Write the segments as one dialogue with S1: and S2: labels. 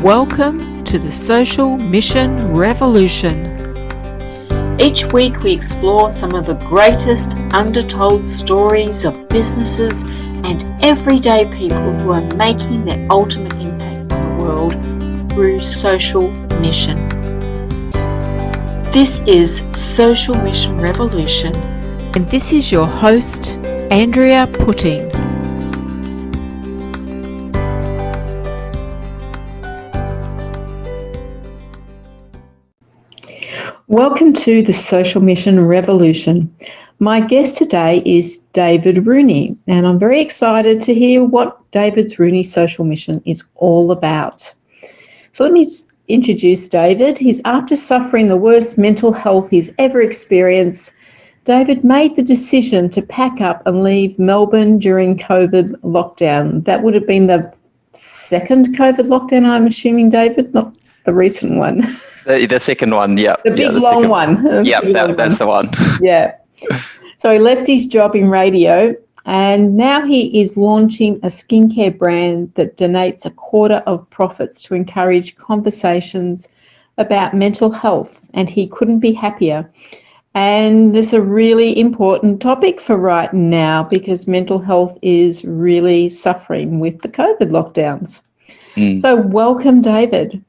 S1: Welcome to the Social Mission Revolution.
S2: Each week we explore some of the greatest undertold stories of businesses and everyday people who are making their ultimate impact on the world through social mission. This is Social Mission Revolution.
S1: And this is your host, Andrea Putting. Welcome to the Social Mission Revolution. My guest today is David Rooney, and I'm very excited to hear what David's Rooney Social Mission is all about. So let me introduce David. He's after suffering the worst mental health he's ever experienced. David made the decision to pack up and leave Melbourne during COVID lockdown. That would have been the second COVID lockdown, I'm assuming, David, not the recent one.
S3: The second one, yeah.
S2: The big long one.
S3: Yeah, that's the one.
S2: Yeah. So he left his job in radio and now he is launching a skincare brand that donates a quarter of profits to encourage conversations about mental health, and he couldn't be happier. And this is a really important topic for right now because mental health is really suffering with the COVID lockdowns. So welcome, David.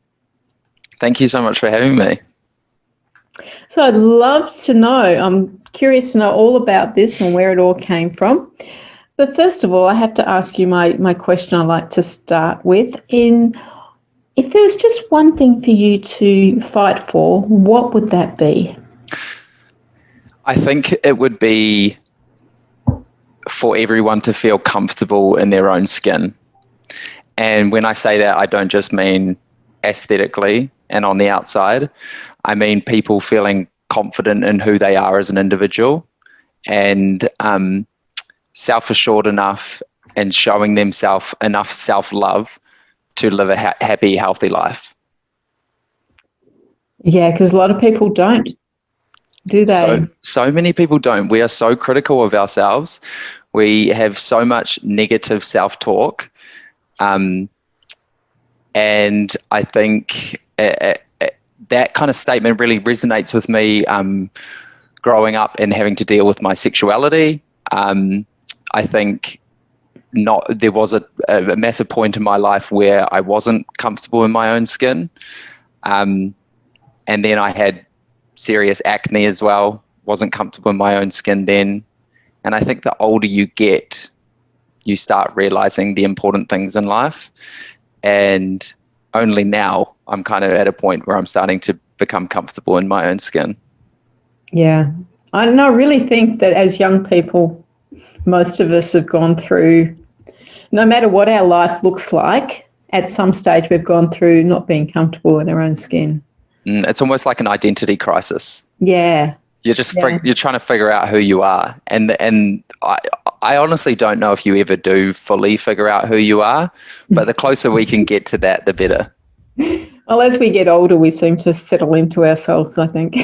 S3: Thank you so much for having me.
S2: So I'd love to know, I'm curious to know all about this and where it all came from. But first of all, I have to ask you my question I like to start with. If there was just one thing for you to fight for, what would that be?
S3: I think it would be for everyone to feel comfortable in their own skin. And when I say that, I don't just mean aesthetically and on the outside. I mean people feeling confident in who they are as an individual and self-assured enough and showing themselves enough self-love to live a happy, healthy life.
S2: Yeah, because a lot of people don't, do they?
S3: So many people don't. We are so critical of ourselves. We have so much negative self-talk. And I think that kind of statement really resonates with me growing up and having to deal with my sexuality. I think there was a massive point in my life where I wasn't comfortable in my own skin. And then I had serious acne as well, wasn't comfortable in my own skin then. And I think the older you get, you start realizing the important things in life. And only now I'm kind of at a point where I'm starting to become comfortable in my own skin.
S2: Yeah. I really think that as young people, most of us have gone through, no matter what our life looks like, at some stage we've gone through not being comfortable in our own skin.
S3: It's almost like an identity crisis.
S2: Yeah.
S3: You're trying to figure out who you are. And I honestly don't know if you ever do fully figure out who you are, but the closer we can get to that, the better.
S2: Well, as we get older, we seem to settle into ourselves, I think.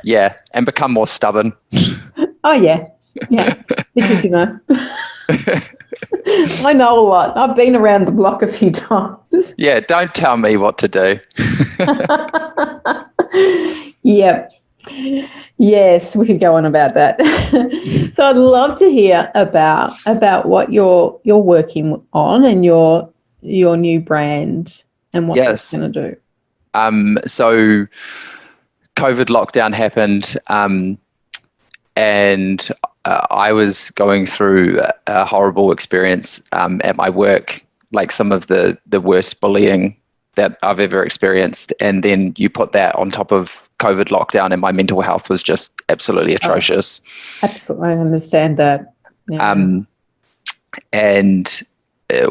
S3: Yeah, and become more stubborn.
S2: Oh, yeah. Yeah, because, I know a lot. I've been around the block a few times.
S3: Yeah, don't tell me what to do.
S2: Yep. Yes, we could go on about that. So I'd love to hear about what you're working on and your new brand and what it's going to do.
S3: So COVID lockdown happened, and I was going through a horrible experience at my work, like some of the worst bullying that I've ever experienced. And then you put that on top of COVID lockdown and my mental health was just absolutely atrocious.
S2: Absolutely, I understand that. Yeah.
S3: And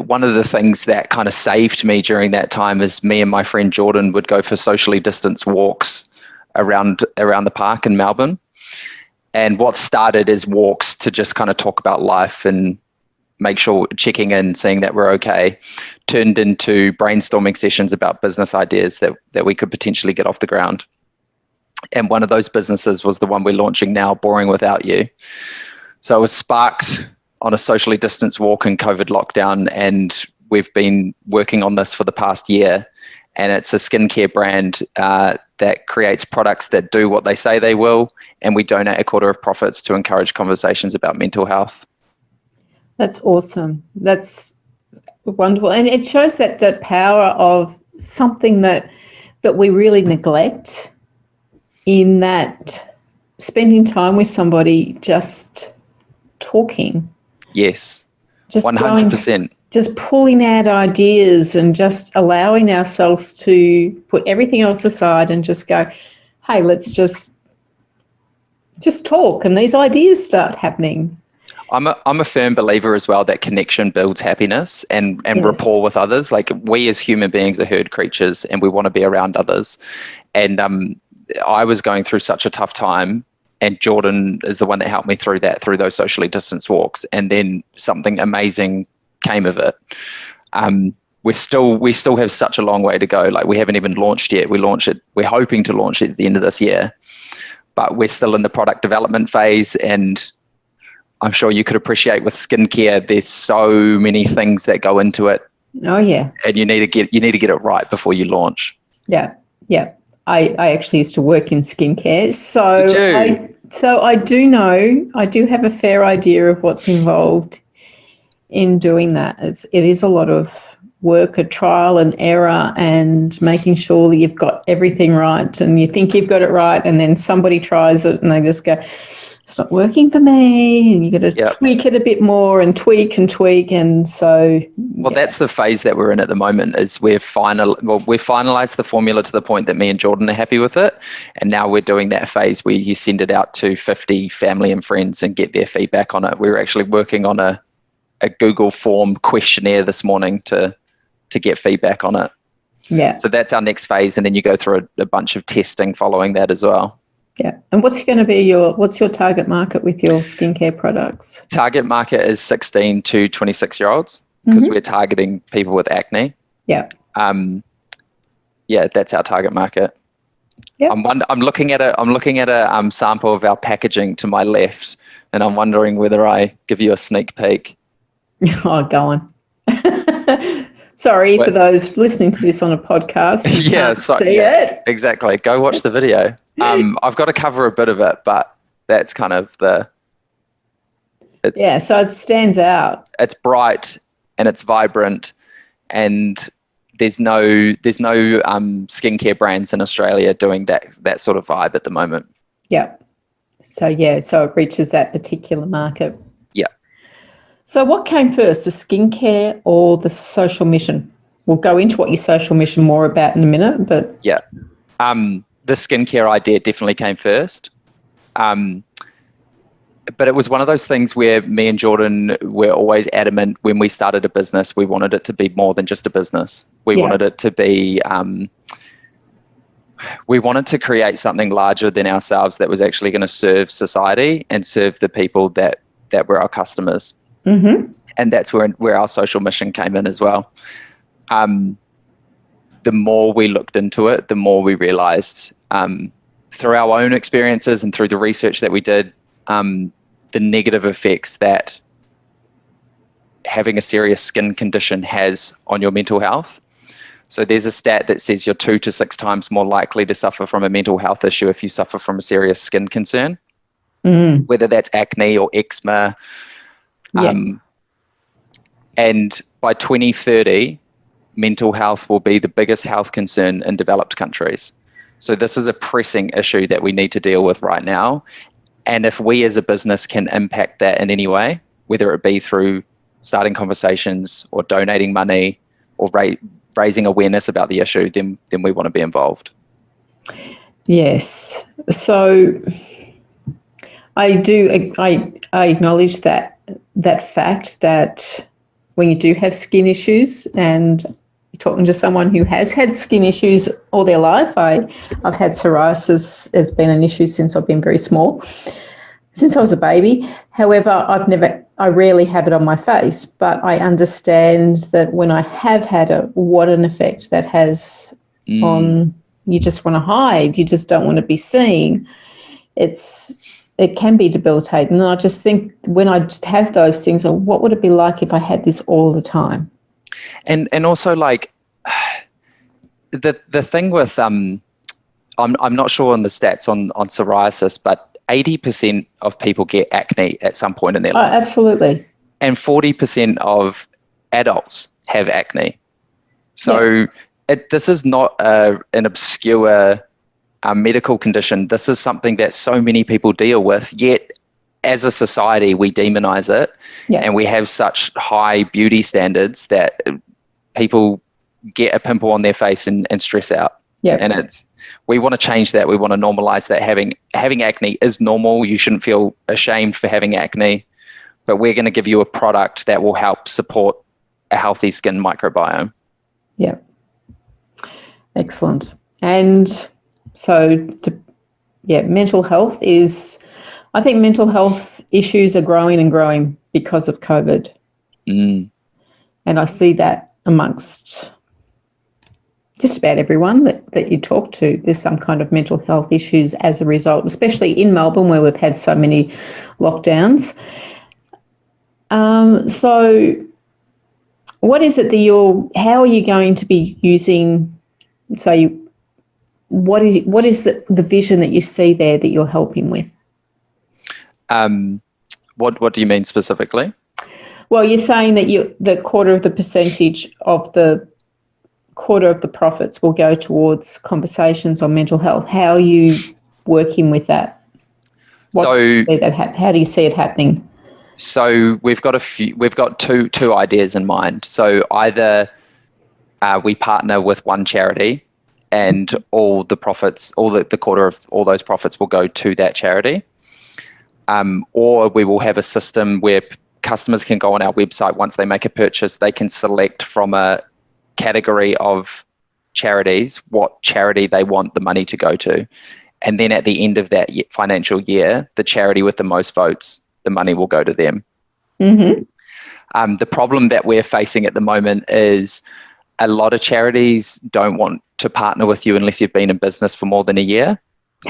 S3: one of the things that kind of saved me during that time is me and my friend Jordan would go for socially distanced walks around the park in Melbourne. And what started as walks to just kind of talk about life and make sure checking in, seeing that we're okay, turned into brainstorming sessions about business ideas that we could potentially get off the ground. And one of those businesses was the one we're launching now, Boring Without You. So it was sparked on a socially distanced walk in COVID lockdown, and we've been working on this for the past year. And it's a skincare brand that creates products that do what they say they will, and we donate a quarter of profits to encourage conversations about mental health.
S2: That's awesome. That's wonderful. And it shows that the power of something that we really neglect, in that spending time with somebody, just talking.
S3: Yes,
S2: Just
S3: 100%.
S2: just pulling out ideas and just allowing ourselves to put everything else aside and just go, hey, let's just talk, and these ideas start happening.
S3: I'm a firm believer as well that connection builds happiness and
S2: Yes.
S3: rapport with others. Like, we as human beings are herd creatures, and we want to be around others. And I was going through such a tough time, and Jordan is the one that helped me through that, through those socially distanced walks. And then something amazing came of it. We still have such a long way to go. Like, we haven't even launched yet. We're hoping to launch it at the end of this year, but we're still in the product development phase. And I'm sure you could appreciate with skincare, there's so many things that go into it.
S2: Oh yeah.
S3: And you need to get it right before you launch.
S2: Yeah. I actually used to work in skincare, so I do have a fair idea of what's involved in doing that. It is a lot of work, a trial and error, and making sure that you've got everything right, and you think you've got it right, and then somebody tries it and they just go, it's not working for me, and you got to tweak it a bit more and tweak. And so,
S3: that's the phase that we're in at the moment. Is we've finalized the formula to the point that me and Jordan are happy with it, and now we're doing that phase where you send it out to 50 family and friends and get their feedback on it. We're actually working on a Google form questionnaire this morning to get feedback on it.
S2: Yeah.
S3: So that's our next phase, and then you go through a bunch of testing following that as well.
S2: Yeah. And what's your target market with your skincare products?
S3: Target market is 16 to 26 year olds, because we're targeting people with acne.
S2: Yeah.
S3: That's our target market.
S2: Yeah.
S3: I'm looking at a sample of our packaging to my left, and I'm wondering whether I give you a sneak peek.
S2: Oh, go on. Sorry for those listening to this on a podcast. See it.
S3: Exactly. Go watch the video. I've got to cover a bit of it, but that's kind of so
S2: it stands out.
S3: It's bright and it's vibrant, and there's no skincare brands in Australia doing that sort of vibe at the moment.
S2: Yeah. So it reaches that particular market.
S3: Yeah. So
S2: what came first, the skincare or the social mission? We'll go into what your social mission more about in a minute, but
S3: yeah. The skincare idea definitely came first. But it was one of those things where me and Jordan were always adamant when we started a business, we wanted it to be more than just a business. We wanted it to be, we wanted to create something larger than ourselves that was actually going to serve society and serve the people that were our customers.
S2: Mm-hmm.
S3: And that's where our social mission came in as well. The more we looked into it, the more we realized through our own experiences and through the research that we did, the negative effects that having a serious skin condition has on your mental health. So there's a stat that says you're 2 to 6 times more likely to suffer from a mental health issue if you suffer from a serious skin concern, whether that's acne or eczema. And by 2030, mental health will be the biggest health concern in developed countries. So this is a pressing issue that we need to deal with right now. And if we as a business can impact that in any way, whether it be through starting conversations or donating money or raising awareness about the issue, then we want to be involved.
S2: Yes. So I acknowledge that fact that when you do have skin issues, and you're talking to someone who has had skin issues all their life. I've had psoriasis has been an issue since I've been very small, since I was a baby. However, I rarely have it on my face, but I understand that when I have had it, what an effect that has on, you just want to hide, you just don't want to be seen. It's it can be debilitating. And I just think when I have those things, what would it be like if I had this all the time?
S3: And also, like, the thing with I'm not sure on the stats on psoriasis, but 80% of people get acne at some point in their life.
S2: Absolutely.
S3: And 40% of adults have acne. So this is not an obscure medical condition. This is something that so many people deal with, yet as a society we demonize it, and we have such high beauty standards that people get a pimple on their face and stress out. And we want to change that. We want to normalize that having acne is normal. You shouldn't feel ashamed for having acne, but we're going to give you a product that will help support a healthy skin microbiome.
S2: Yeah. Excellent. And so, mental health I think mental health issues are growing and growing because of COVID. And I see that amongst just about everyone that you talk to. There's some kind of mental health issues as a result, especially in Melbourne where we've had so many lockdowns. So what is it that how are you going to be using, what is the vision that you see there that you're helping with?
S3: What do you mean specifically?
S2: Well, you're saying that the quarter of the percentage of the quarter of the profits will go towards conversations on mental health. How are you working with that? How do you see it happening?
S3: So we've got two ideas in mind. So either we partner with one charity and all the profits, the quarter of all those profits will go to that charity. Or we will have a system where customers can go on our website. Once they make a purchase, they can select from a category of charities what charity they want the money to go to. And then at the end of that financial year, the charity with the most votes, the money will go to them. The problem that we're facing at the moment is a lot of charities don't want to partner with you unless you've been in business for more than a year,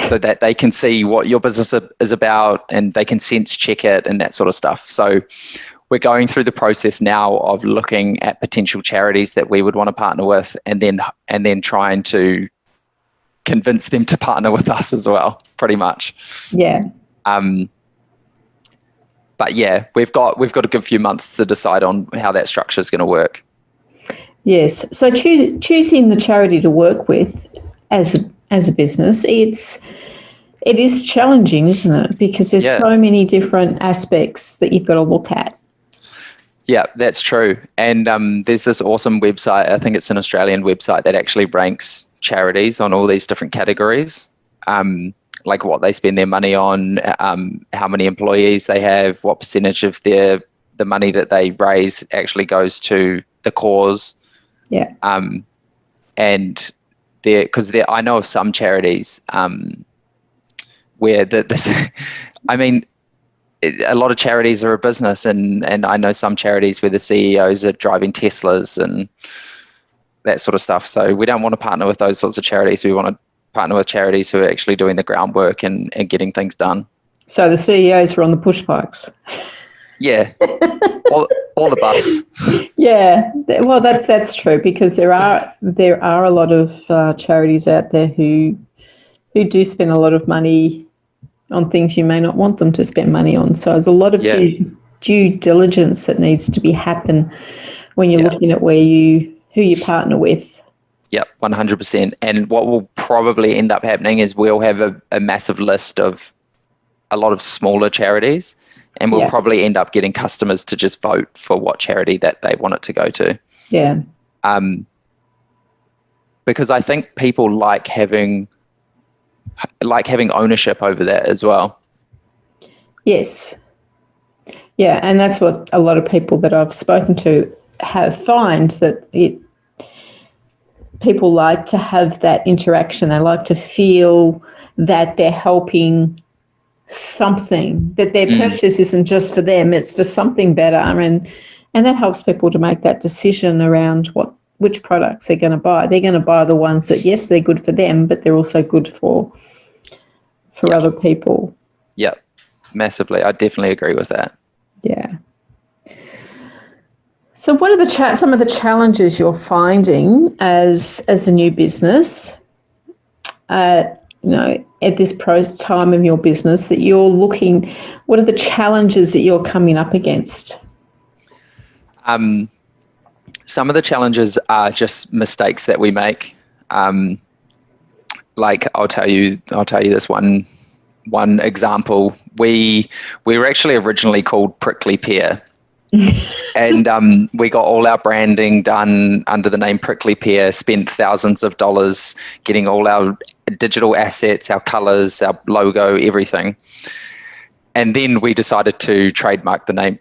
S3: so that they can see what your business is about and they can sense check it and that sort of stuff. So we're going through the process now of looking at potential charities that we would want to partner with, and then trying to convince them to partner with us as well, pretty much. But we've got a good few months to decide on how that structure is going to work.
S2: Yes. So choosing the charity to work with as a business, it is challenging, isn't it? Because there's so many different aspects that you've got to look at.
S3: Yeah, that's true. And there's this awesome website, I think it's an Australian website, that actually ranks charities on all these different categories, like what they spend their money on, how many employees they have, what percentage of the money that they raise actually goes to the cause. And I know of some charities where a lot of charities are a business, and I know some charities where the CEOs are driving Teslas and that sort of stuff. So we don't want to partner with those sorts of charities. We want to partner with charities who are actually doing the groundwork and getting things done. So
S2: the CEOs are on the push bikes.
S3: Yeah, or the bus.
S2: Yeah, well, that's true, because there are a lot of charities out there who do spend a lot of money on things you may not want them to spend money on. So there's a lot of due diligence that needs to be happen when you're looking at who you partner with.
S3: Yep, 100%. And what will probably end up happening is we'll have a massive list of a lot of smaller charities, and we'll probably end up getting customers to just vote for what charity that they want it to go to.
S2: Yeah.
S3: Because I think people like having ownership over that as well.
S2: Yes. Yeah, and that's what a lot of people that I've spoken to find that people like to have that interaction. They like to feel that they're helping something, that their purchase isn't just for them, it's for something better, and that helps people to make that decision around which products they're going to buy. They're going to buy the ones that, they're good for them, but they're also good for other people.
S3: Yep. Massively. I definitely agree with that.
S2: Yeah. So what are some of the challenges you're finding as a new business, at this time of your business that you're looking, what are the challenges that you're coming up against?
S3: Some of the challenges are just mistakes that we make. Like I'll tell you this one example. We were actually originally called Prickly Pear. And we got all our branding done under the name Prickly Pear, spent thousands of dollars getting all our digital assets, our colors, our logo, everything. And then we decided to trademark the name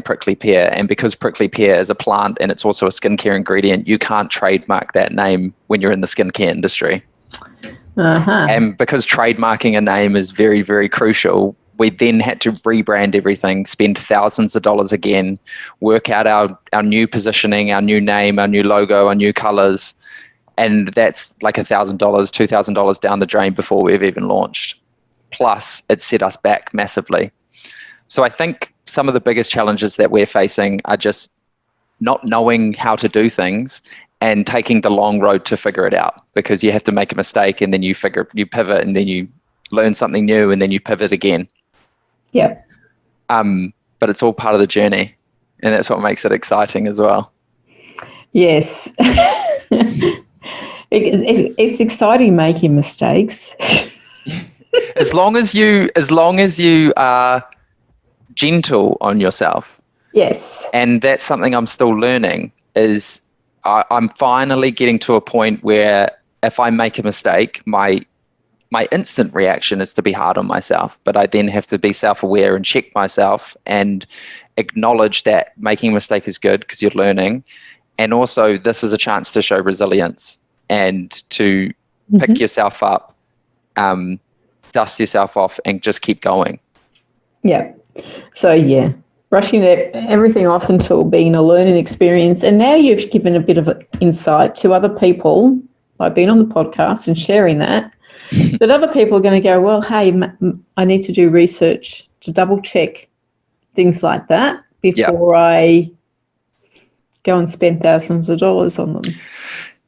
S3: Prickly Pear. And because Prickly Pear is a plant and it's also a skincare ingredient, you can't trademark that name when you're in the skincare industry.
S2: Uh-huh.
S3: And because trademarking a name is very, very crucial, we then had to rebrand everything, spend thousands of dollars again, work out our new positioning, our new name, our new logo, our new colors. And that's like $1,000, $2,000 down the drain before we've even launched. Plus, it set us back massively. So I think some of the biggest challenges that we're facing are just not knowing how to do things and taking the long road to figure it out, because you have to make a mistake and then you pivot and then you learn something new and then you pivot again.
S2: Yeah.
S3: But it's all part of the journey, and that's what makes it exciting as well.
S2: Yes. It's exciting making mistakes.
S3: As long as you are gentle on yourself.
S2: Yes.
S3: And that's something I'm still learning, is I'm finally getting to a point where if I make a mistake, my instant reaction is to be hard on myself, but I then have to be self-aware and check myself and acknowledge that making a mistake is good because you're learning. And also this is a chance to show resilience and to pick yourself up, dust yourself off and just keep going.
S2: Yeah. So, yeah, brushing everything off until being a learning experience. And now you've given a bit of insight to other people by being on the podcast and sharing that other people are going to go, well, hey, I need to do research to double check things like that before I go and spend thousands of dollars on them.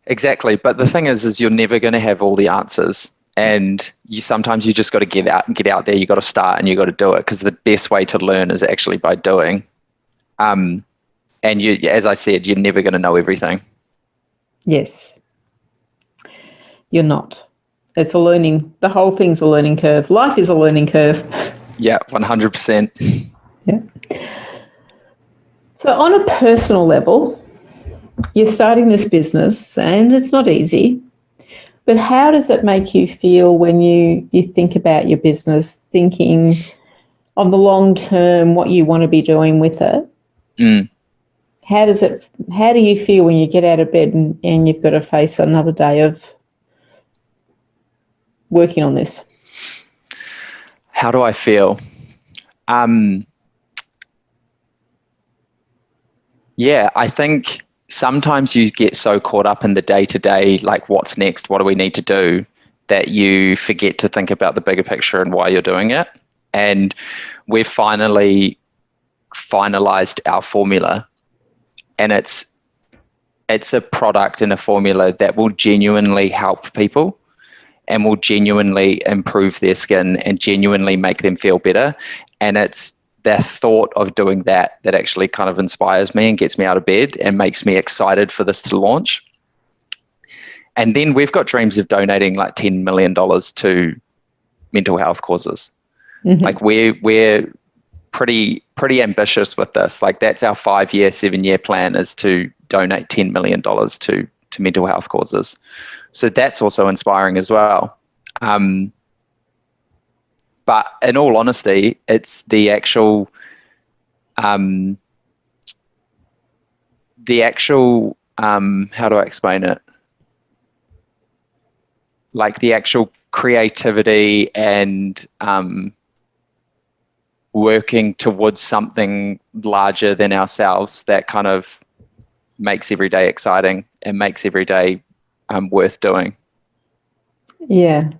S3: Exactly. But the thing is you're never going to have all the answers. And sometimes you just got to get out there. You got to start and you got to do it, because the best way to learn is actually by doing. And you, as I said, you're never going to know everything.
S2: Yes. You're not. It's the whole thing's a learning curve. Life is a learning curve.
S3: Yeah, 100%.
S2: Yeah. So on a personal level, you're starting this business and it's not easy, but how does it make you feel when you think about your business, thinking of the long term, what you want to be doing with it? How do you feel when you get out of bed and you've got to face another day of working on this?
S3: How do I feel? Yeah, I think sometimes you get so caught up in the day-to-day, like what's next, what do we need to do, that you forget to think about the bigger picture and why you're doing it. And we've finally finalized our formula, and it's a product and a formula that will genuinely help people and will genuinely improve their skin and genuinely make them feel better. And it's the thought of doing that actually kind of inspires me and gets me out of bed and makes me excited for this to launch. And then we've got dreams of donating like $10 million to mental health causes. Like we're pretty ambitious with this. Like that's our 5-year, 7-year plan, is to donate $10 million to mental health causes. So that's also inspiring as well. But in all honesty, it's the actual how do I explain it? Like the actual creativity and working towards something larger than ourselves that kind of makes every day exciting and makes every day worth doing.
S2: Yeah.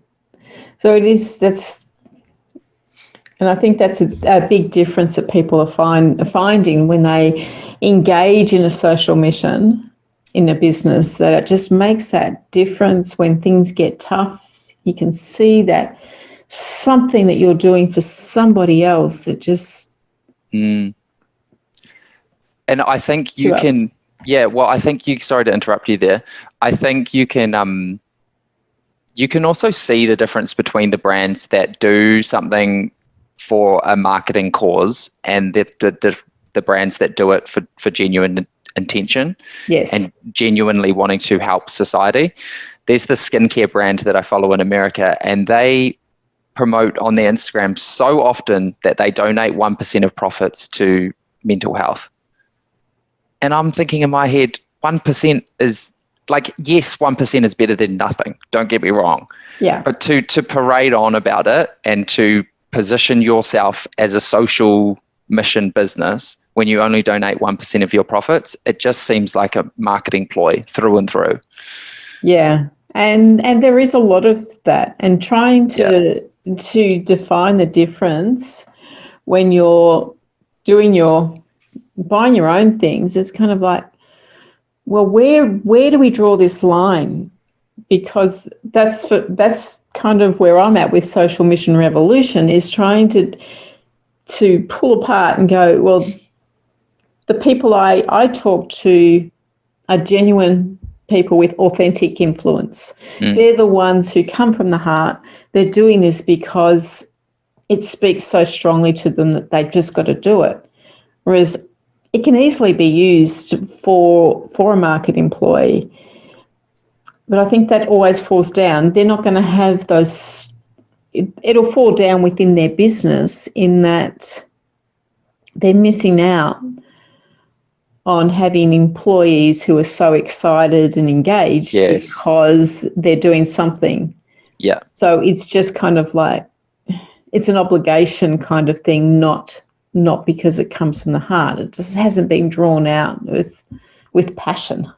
S2: So that's And I think that's a big difference that people are finding when they engage in a social mission in a business, that it just makes that difference when things get tough. You can see that something that you're doing for somebody else that just...
S3: And I think you can, I think sorry to interrupt you there. I think you can also see the difference between the brands that do something for a marketing cause and the brands that do it for genuine intention.
S2: Yes.
S3: And genuinely wanting to help society. There's the skincare brand that I follow in America, and they promote on their Instagram so often that they donate 1% of profits to mental health. And I'm thinking in my head, 1% is like, yes, 1% is better than nothing. Don't get me wrong.
S2: Yeah.
S3: But to parade on about it and to position yourself as a social mission business when you only donate 1% of your profits, it just seems like a marketing ploy through and through.
S2: Yeah. And there is a lot of that. And trying to define the difference when you're buying your own things, it's kind of like, well, where do we draw this line? Because that's kind of where I'm at with Social Mission Revolution, is trying to pull apart and go, well, the people I talk to are genuine people with authentic influence. They're the ones who come from the heart. They're doing this because it speaks so strongly to them that they've just got to do it. Whereas it can easily be used for a market employee. But I think that always falls down. They're not going to have those... It'll fall down within their business in that they're missing out on having employees who are so excited and engaged because they're doing something.
S3: Yeah.
S2: So it's just kind of like, it's an obligation kind of thing, not because it comes from the heart. It just hasn't been drawn out with passion.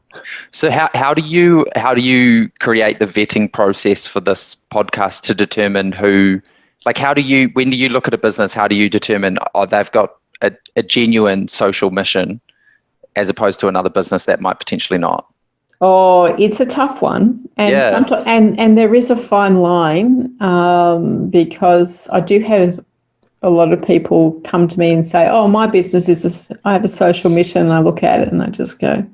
S3: So how do you create the vetting process for this podcast to determine who, like, when do you look at a business, how do you determine, they've got a genuine social mission as opposed to another business that might potentially not?
S2: Oh, it's a tough one. And and there is a fine line, because I do have a lot of people come to me and say, oh, my business is this, I have a social mission, and I look at it and I just go,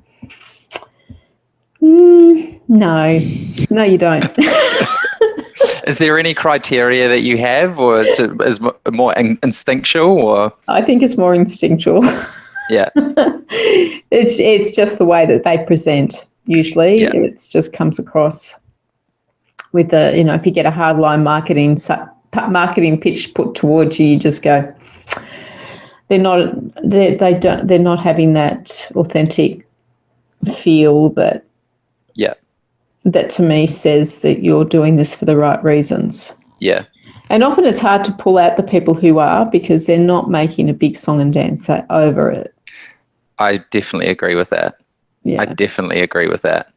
S2: no, you don't.
S3: Is there any criteria that you have, or is it more instinctual? Or
S2: I think it's more instinctual.
S3: Yeah.
S2: It's just the way that they present. Usually, it just comes across with if you get a hardline marketing pitch put towards you, you just go, they're not having that authentic feel that to me says that you're doing this for the right reasons.
S3: Yeah.
S2: And often it's hard to pull out the people who are, because they're not making a big song and dance over it.
S3: I definitely agree with that.
S2: Yeah.
S3: I definitely agree with that.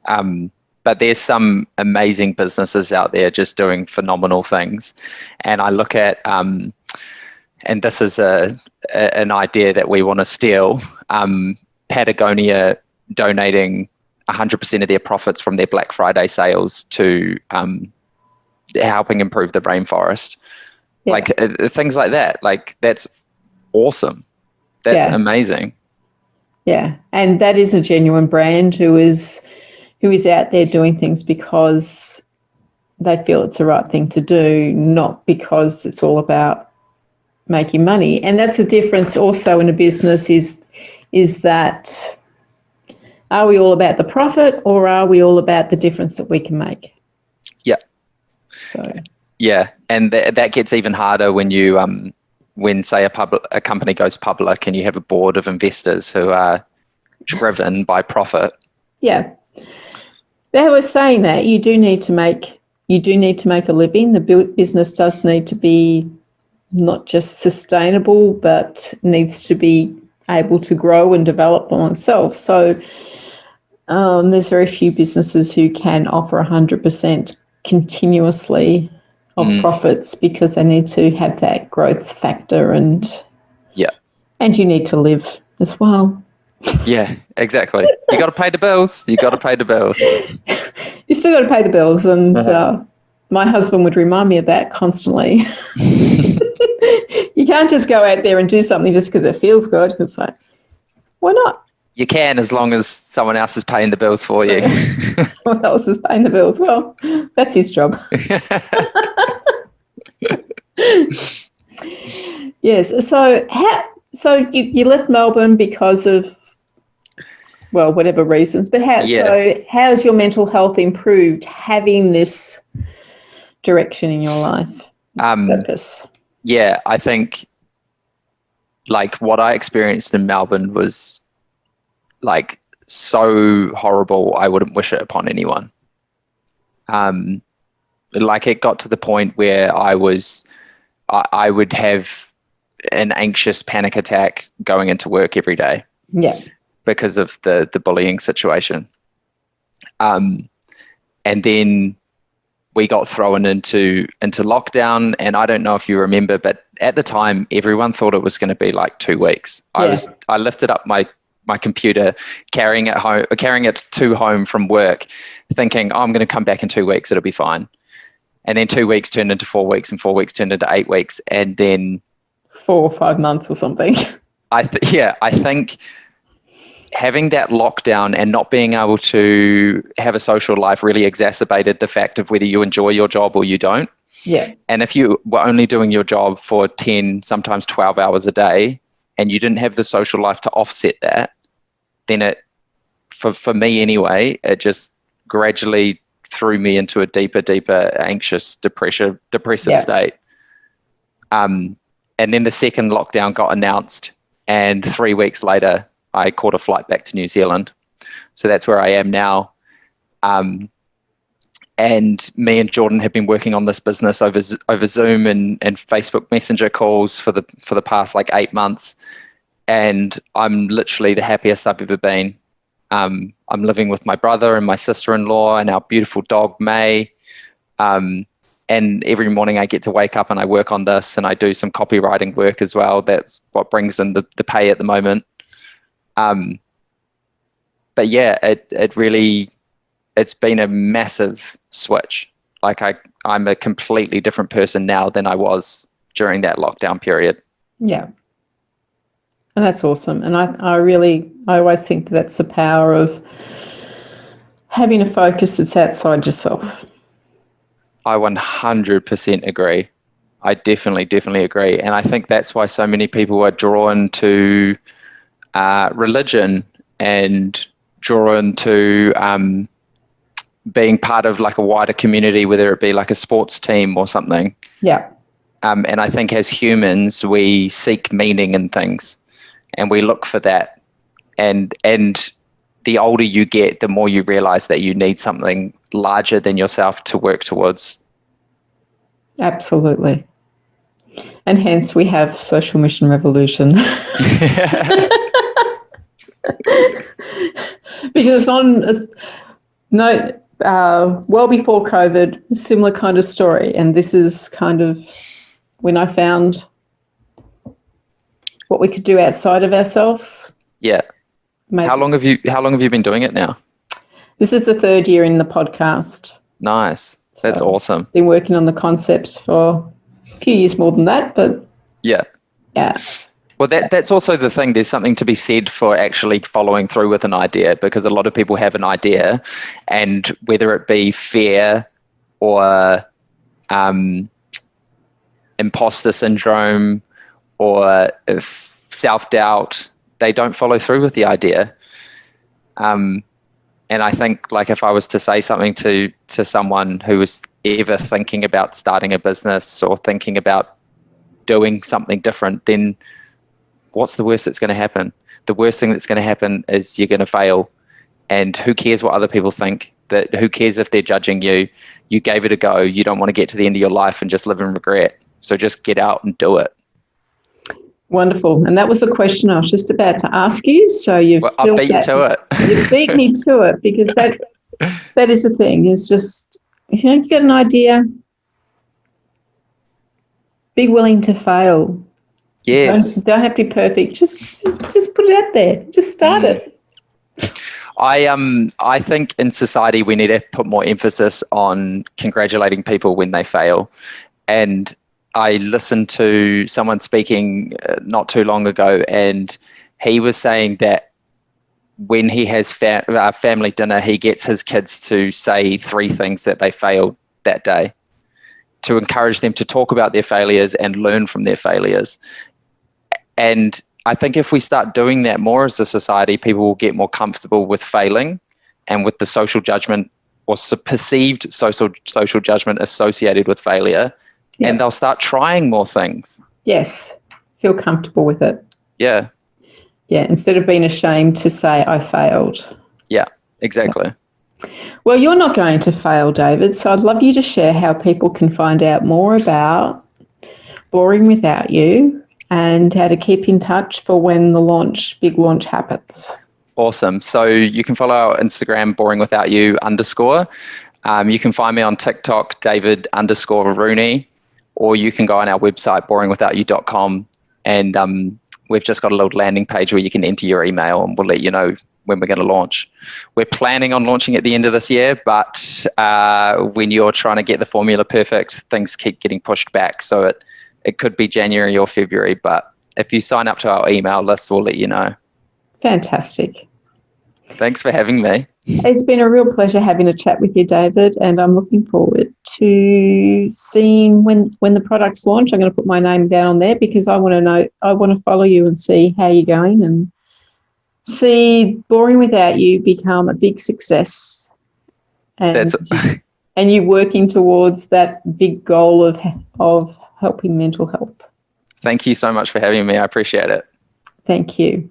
S3: But there's some amazing businesses out there just doing phenomenal things. And I look at, and this is an idea that we want to steal, Patagonia donating 100% of their profits from their Black Friday sales to helping improve the rainforest.
S2: Yeah.
S3: Like things like that. Like, that's awesome. That's amazing.
S2: Yeah. And that is a genuine brand who is out there doing things because they feel it's the right thing to do, not because it's all about making money. And that's the difference also in a business is that, are we all about the profit, or are we all about the difference that we can make?
S3: Yeah.
S2: So.
S3: Yeah, and that gets even harder when you when, say, a company goes public and you have a board of investors who are driven by profit.
S2: Yeah. They were saying that you do need to make a living. The business does need to be not just sustainable, but needs to be able to grow and develop on itself. So there's very few businesses who can offer 100% continuously profits because they need to have that growth factor and you need to live as well.
S3: Yeah, exactly. You got to pay the bills. You got to pay the bills.
S2: You still got to pay the bills, and my husband would remind me of that constantly. You can't just go out there and do something just because it feels good. It's like, why not?
S3: You can, as long as someone else is paying the bills for you.
S2: Someone else is paying the bills. Well, that's his job. Yes. So you left Melbourne because of, well, whatever reasons. But how's your mental health improved having this direction in your life? Purpose.
S3: Yeah, I think like what I experienced in Melbourne was like so horrible. I wouldn't wish it upon anyone. Like it got to the point where I would have an anxious panic attack going into work every day.
S2: Yeah.
S3: Because of the bullying situation. And then we got thrown into lockdown, and I don't know if you remember, but at the time everyone thought it was going to be like 2 weeks. I lifted up my computer, carrying it to home from work, thinking, I'm going to come back in 2 weeks, it'll be fine. And then 2 weeks turned into 4 weeks, and 4 weeks turned into 8 weeks, and then
S2: 4 or 5 months or something.
S3: I think having that lockdown and not being able to have a social life really exacerbated the fact of whether you enjoy your job or you don't.
S2: Yeah.
S3: And if you were only doing your job for 10, sometimes 12 hours a day, and you didn't have the social life to offset that, then it, for me anyway, it just gradually threw me into a deeper, anxious, depressive state. And then the second lockdown got announced, and 3 weeks later, I caught a flight back to New Zealand. So that's where I am now. And me and Jordan have been working on this business over Zoom and Facebook Messenger calls for the past like 8 months. And I'm literally the happiest I've ever been. I'm living with my brother and my sister-in-law and our beautiful dog, May. And every morning I get to wake up and I work on this, and I do some copywriting work as well. That's what brings in the pay at the moment. But yeah, it's been a massive switch. Like I'm a completely different person now than I was during that lockdown period.
S2: Yeah. And that's awesome. And I always think that's the power of having a focus that's outside yourself.
S3: I 100% agree. I definitely agree. And I think that's why so many people are drawn to religion and drawn to being part of like a wider community, whether it be like a sports team or something.
S2: Yeah.
S3: And I think as humans, we seek meaning in things, and we look for that. And the older you get, the more you realize that you need something larger than yourself to work towards. Absolutely.
S2: And hence we have Social Mission Revolution. Because well before COVID, similar kind of story. And this is kind of when I found what we could do outside of ourselves.
S3: Yeah. How long have you been doing it now?
S2: This is the 3rd year in the podcast.
S3: Nice. That's awesome.
S2: Been working on the concepts for a few years more than that, but
S3: yeah. Well, that's also the thing. There's something to be said for actually following through with an idea, because a lot of people have an idea, and whether it be fear or imposter syndrome or self-doubt, they don't follow through with the idea. And I think, like, if I was to say something to someone who was ever thinking about starting a business or thinking about doing something different, then what's the worst that's going to happen? The worst thing that's going to happen is you're going to fail. And who cares what other people think? Who cares if they're judging you? You gave it a go. You don't want to get to the end of your life and just live in regret. So just get out and do it.
S2: Wonderful. And that was a question I was just about to ask you. So
S3: I beat you to it.
S2: You beat me to it, because that is the thing. Is just, you got an idea, Be willing to fail.
S3: Yes.
S2: Don't have to be perfect. Just put it out there. Just start it.
S3: I think in society we need to put more emphasis on congratulating people when they fail. And I listened to someone speaking not too long ago, and he was saying that when he has family dinner, he gets his kids to say 3 things that they failed that day, to encourage them to talk about their failures and learn from their failures. And I think if we start doing that more as a society, people will get more comfortable with failing and with the social judgment or perceived social judgment associated with failure. Yeah. And they'll start trying more things.
S2: Yes. Feel comfortable with it.
S3: Yeah.
S2: Yeah. Instead of being ashamed to say, I failed.
S3: Yeah, exactly.
S2: Well, you're not going to fail, David. So I'd love you to share how people can find out more about Boring Without You and how to keep in touch for when the big launch happens.
S3: Awesome. So you can follow our Instagram, boringwithoutyou_. You can find me on TikTok, David_Rooney, or you can go on our website, boringwithoutyou.com, and we've just got a little landing page where you can enter your email and we'll let you know when we're going to launch. We're planning on launching at the end of this year, but when you're trying to get the formula perfect, things keep getting pushed back. So it could be January or February, but if you sign up to our email list, we'll let you know.
S2: Fantastic.
S3: Thanks for having me.
S2: It's been a real pleasure having a chat with you, David, and I'm looking forward to seeing when the products launch. I'm going to put my name down on there because I want to follow you and see how you're going and see Boring Without You become a big success. And you working towards that big goal of helping mental health.
S3: Thank you so much for having me. I appreciate it.
S2: Thank you.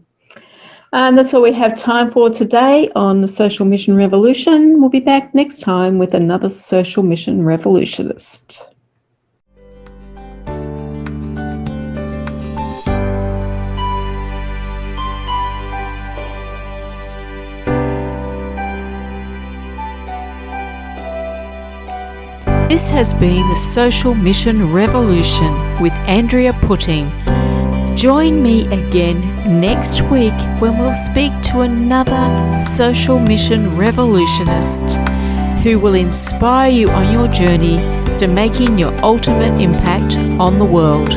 S2: And that's all we have time for today on the Social Mission Revolution. We'll be back next time with another Social Mission Revolutionist.
S1: This has been the Social Mission Revolution with Andrea Putting. Join me again next week when we'll speak to another Social Mission Revolutionist who will inspire you on your journey to making your ultimate impact on the world.